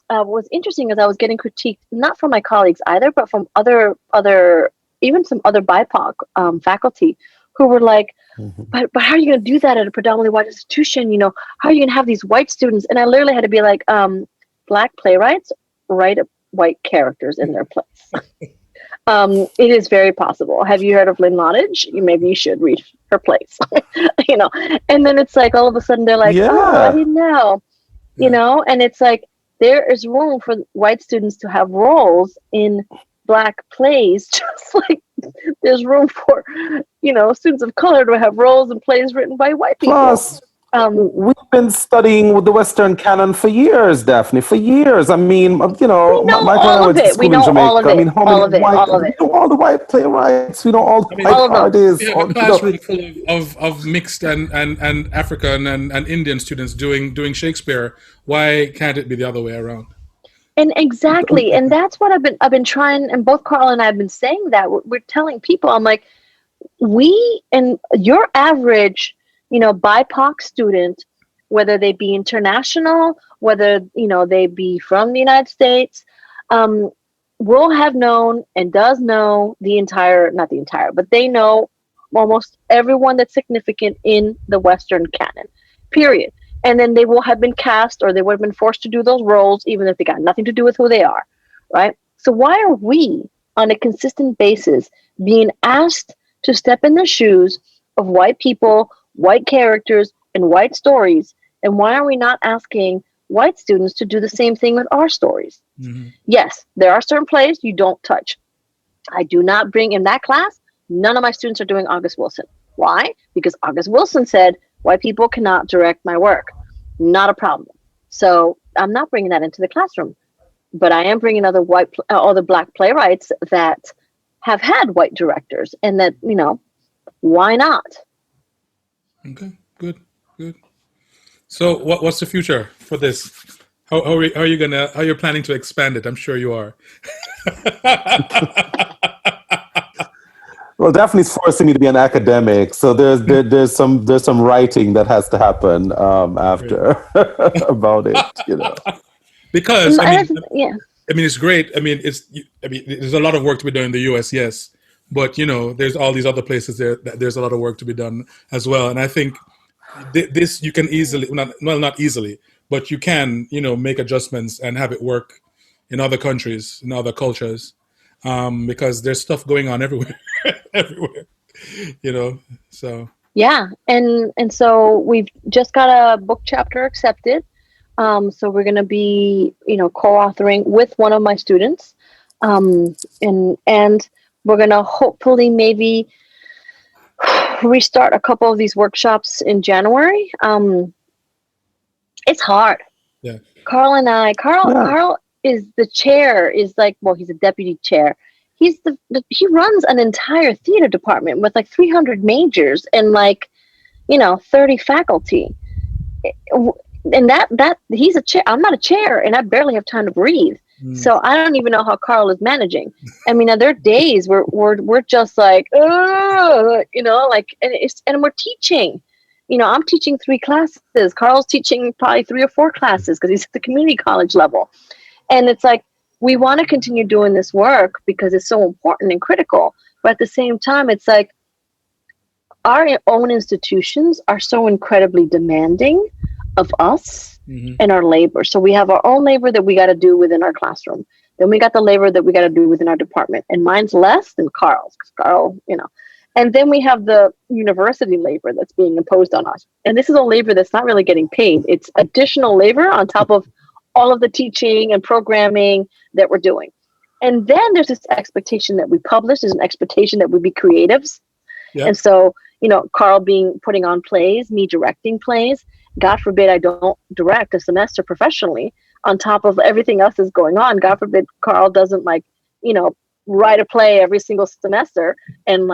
S2: what was interesting is I was getting critiqued, not from my colleagues either, but from other even some other BIPOC faculty who were like, but how are you going to do that at a predominantly white institution? How are you going to have these white students? And I literally had to be like, Black playwrights write white characters in their place. It is very possible. Have you heard of Lynn Nottage? Maybe you should read her plays. And then it's like all of a sudden they're like, oh, I didn't know. And it's like there is room for white students to have roles in Black plays, just like there's room for students of color to have roles in plays written by white people.
S3: Plus, we've been studying with the Western canon for years, Daphne. For years. I mean,
S2: we know all of it. We know all of it.
S3: I mean, all of it. We know all the white playwrights. We know all the white artists.
S1: We have a classroom full of mixed and African and Indian students doing Shakespeare. Why can't it be the other way around?
S2: And exactly, and that's what I've been trying. And both Karl and I have been saying that we're telling people. I'm like, your average, BIPOC student, whether they be international, whether they be from the United States, will have known and does know not the entire, but they know almost everyone that's significant in the Western canon. Period. And then they will have been cast, or they would have been forced to do those roles, even if they got nothing to do with who they are, right? So why are we, on a consistent basis, being asked to step in the shoes of white people, white characters, and white stories? And why are we not asking white students to do the same thing with our stories? Mm-hmm. Yes, there are certain plays you don't touch. I do not bring in that class. None of my students are doing August Wilson. Why? Because August Wilson said, white people cannot direct my work. Not a problem. So I'm not bringing that into the classroom, but I am bringing other Black playwrights that have had white directors, and that, why not?
S1: Okay, good. So what's the future for this? How are you planning to expand it? I'm sure you are.
S3: Well, Daphne's forcing me to be an academic, so there's some writing that has to happen after about it,
S1: Because it's great. There's a lot of work to be done in the U.S. Yes, but there's all these other places there that there's a lot of work to be done as well. And I think this you can easily, not easily, but you can make adjustments and have it work in other countries, in other cultures. Because there's stuff going on everywhere, so.
S2: Yeah. And so we've just got a book chapter accepted. So we're going to be, co-authoring with one of my students. And we're going to hopefully maybe restart a couple of these workshops in January. It's hard.
S1: Yeah.
S2: Karl is the chair, he's a deputy chair. He runs an entire theater department with 300 majors and 30 faculty. And that he's a chair. I'm not a chair, and I barely have time to breathe. So I don't even know how Karl is managing. There are days where we're just and we're teaching. I'm teaching 3 classes. Karl's teaching probably 3 or 4 classes because he's at the community college level. And it's we want to continue doing this work because it's so important and critical. But at the same time, it's our own institutions are so incredibly demanding of us and our labor. So we have our own labor that we got to do within our classroom. Then we got the labor that we got to do within our department. And mine's less than Karl's, because Karl, And then we have the university labor that's being imposed on us. And this is a labor that's not really getting paid. It's additional labor on top of all of the teaching and programming that we're doing. And then there's this expectation that we publish. There's an expectation that we be creatives. Yep. And so, Karl putting on plays, me directing plays. God forbid I don't direct a semester professionally on top of everything else that's going on. God forbid Karl doesn't write a play every single semester and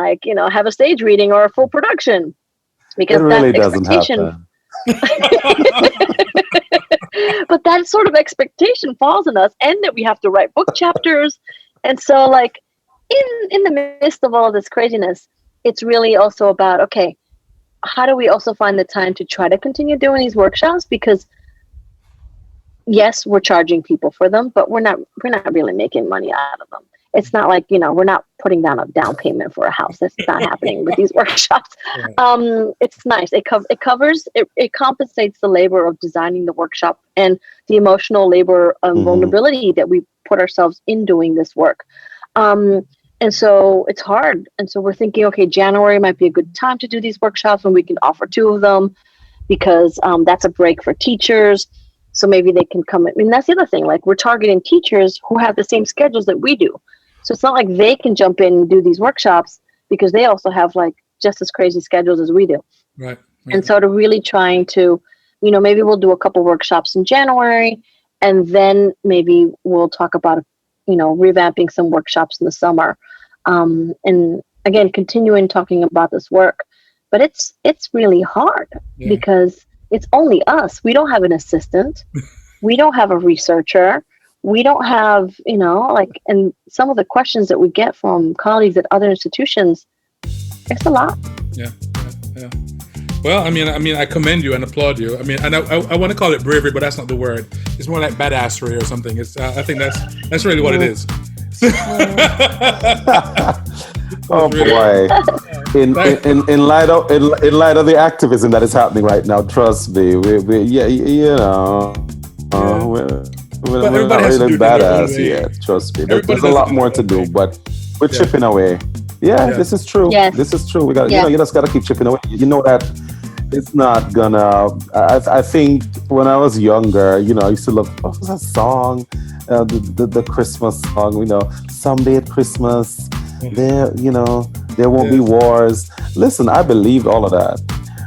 S2: have a stage reading or a full production. Because
S3: it really doesn't happen.
S2: But that sort of expectation falls on us, and that we have to write book chapters. And so in the midst of all of this craziness, it's really also about, okay, how do we also find the time to try to continue doing these workshops? Because yes, we're charging people for them, but we're not really making money out of them. It's not we're not putting down a down payment for a house. That's not happening with these workshops. Right. It's nice. It compensates the labor of designing the workshop and the emotional labor and vulnerability that we put ourselves in doing this work. And so it's hard. And so we're thinking, okay, January might be a good time to do these workshops when we can offer 2 of them, because that's a break for teachers. So maybe they can come. I mean, that's the other thing. Like, we're targeting teachers who have the same schedules that we do. So it's not like they can jump in and do these workshops, because they also have like just as crazy schedules as we do.
S1: Right.
S2: And so to really trying to, maybe we'll do a couple workshops in January, and then maybe we'll talk about, revamping some workshops in the summer. And again, continuing talking about this work. But it's really hard because it's only us. We don't have an assistant. We don't have a researcher. We don't have, and some of the questions that we get from colleagues at other institutions, it's a lot.
S1: Yeah. Well, I mean, I commend you and applaud you. I mean, and I want to call it bravery, but that's not the word. It's more like badassery or something. It's I think that's really what it is.
S3: Oh boy! In light of the activism that is happening right now, trust me, we're not really badass yet. Trust me, there's a lot more to do, but we're chipping away. Yeah, this is true.
S2: Yes.
S3: This is true. We got you just got to keep chipping away. You know that it's not gonna. I think when I was younger, I used to love, what was that song? The Christmas song. Someday at Christmas, there won't be wars. Listen, I believed all of that.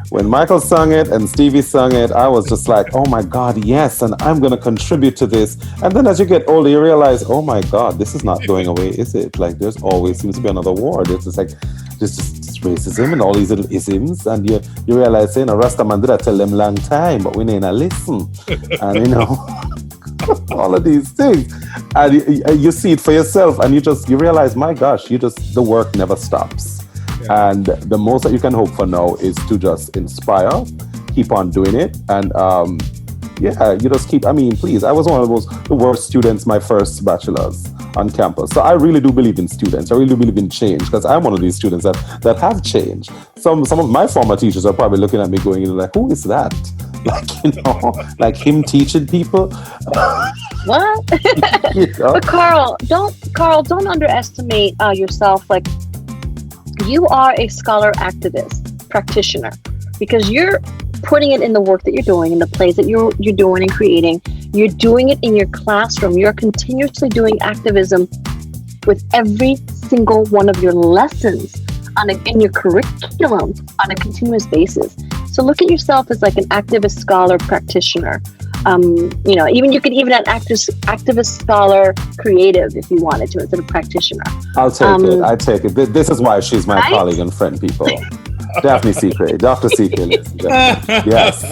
S3: When Michael sung it and Stevie sung it, I was just like, oh my God, yes, and I'm going to contribute to this. And then as you get older, you realize, oh my God, this is not going away, is it? Like, there's always seems to be another war. There's just like, there's just racism and all these little isms. And you realize, Rastaman did I tell them long time, but we need to listen. And, all of these things. And you see it for yourself, and you realize, my gosh, the work never stops. And the most that you can hope for now is to just inspire, keep on doing it. And you just keep, please, I was one of the worst students my first bachelor's on campus. So I really do believe in students. I really do believe in change, because I'm one of these students that have changed. Some of my former teachers are probably looking at me going, like, who is that? Like him teaching people.
S2: What? But Karl, don't underestimate yourself. Like, you are a scholar activist practitioner, because you're putting it in the work that you're doing, in the plays that you're doing and creating. You're doing it in your classroom. You're continuously doing activism with every single one of your lessons in your curriculum on a continuous basis. So look at yourself as like an activist scholar practitioner. Even you could even add activist scholar creative if you wanted to, instead of practitioner.
S3: I'll take it. This is why she's my colleague and friend, people. Daphnie Sicre, Dr. Sicre. Yes.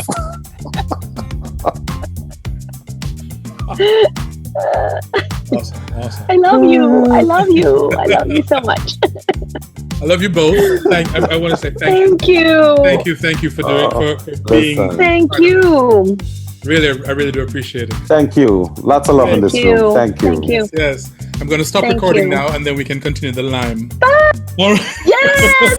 S1: Awesome.
S2: I love you. I love you so much.
S1: I love you both. I want to say thank you. Thank you for being.
S2: Thank you.
S1: Really, I really do appreciate it.
S3: Thank you. Lots of love in this room. Thank you.
S1: Yes. I'm going to stop recording now, and then we can continue the lime.
S2: All right. Yes!